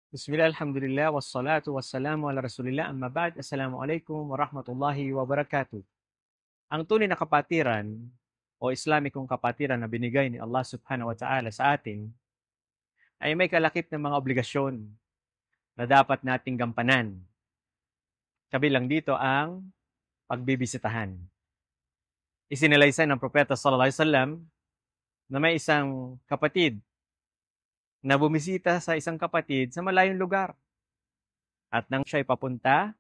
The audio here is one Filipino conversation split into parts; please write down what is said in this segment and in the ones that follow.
Bismillah, alhamdulillah, wassalatu wassalamu ala rasulillah, amma ba'd, assalamualaikum warahmatullahi wabarakatuh. Ang tunay na kapatiran o Islamikong kapatiran na binigay ni Allah subhanahu wa ta'ala sa atin ay may kalakip ng mga obligasyon na dapat nating gampanan. Kabilang dito ang pagbibisitahan. Isinalaysay ng Propeta sallallahu alaihi wasallam na may isang kapatid na bumisita sa isang kapatid sa malayong lugar. At nang siya'y papunta,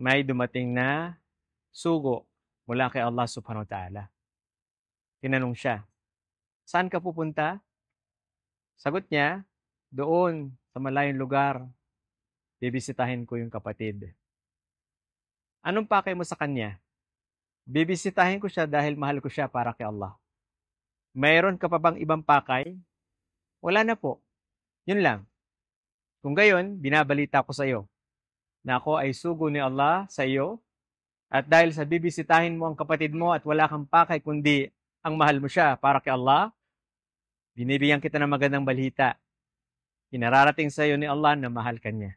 may dumating na sugo mula kay Allah subhanahu wa ta'ala. Tinanong siya, saan ka pupunta? Sagot niya, doon sa malayong lugar, bibisitahin ko yung kapatid. Anong pakay mo sa kanya? Bibisitahin ko siya dahil mahal ko siya para kay Allah. Mayroon ka pa bang ibang pakay? Wala na po. Yun lang. Kung gayon, binabalita ko sa iyo na ako ay sugo ni Allah sa iyo at dahil sa bibisitahin mo ang kapatid mo at wala kang pakay kundi ang mahal mo siya para kay Allah, binibigyan kita ng magandang balita. Inararating sa iyo ni Allah na mahal ka niya.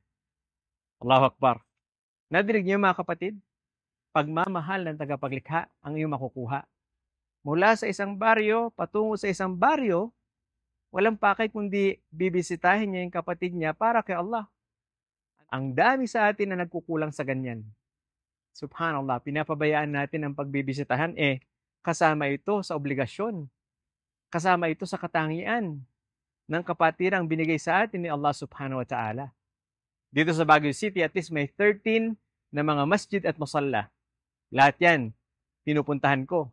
Allahu Akbar. Nadinig niyo mga kapatid? Pagmamahal ng tagapaglikha ang iyong makukuha. Mula sa isang baryo patungo sa isang baryo, walang pakay kundi bibisitahin niya yung kapatid niya para kay Allah. Ang dami sa atin na nagkukulang sa ganyan. Subhanallah, pinapabayaan natin ang pagbibisitahan. Kasama ito sa obligasyon. Kasama ito sa katangian ng kapatirang binigay sa atin ni Allah subhanahu wa ta'ala. Dito sa Baguio City, at least may 13 na mga masjid at musalla. Lahat yan, pinupuntahan ko.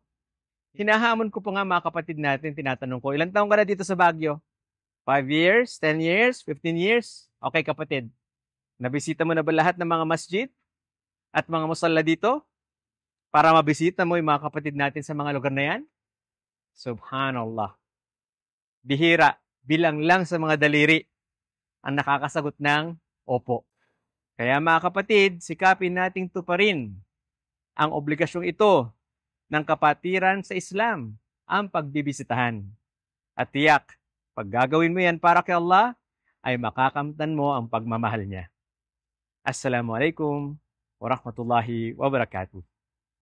Hinahamon ko po nga mga kapatid natin, tinatanong ko, ilang taong ka na dito sa Baguio? 5 years, 10 years, 15 years? Okay kapatid, nabisita mo na ba lahat ng mga masjid at mga musalla dito? Para mabisita mo yung mga kapatid natin sa mga lugar na yan? Subhanallah. Bihira, bilang lang sa mga daliri ang nakakasagot ng opo. Kaya mga kapatid, sikapin nating tuparin ang obligasyong ito ng kapatiran sa Islam, ang pagbibisitahan. At tiyak, pag gagawin mo yan para kay Allah, ay makakamtan mo ang pagmamahal niya. Assalamualaikum warahmatullahi wabarakatuh.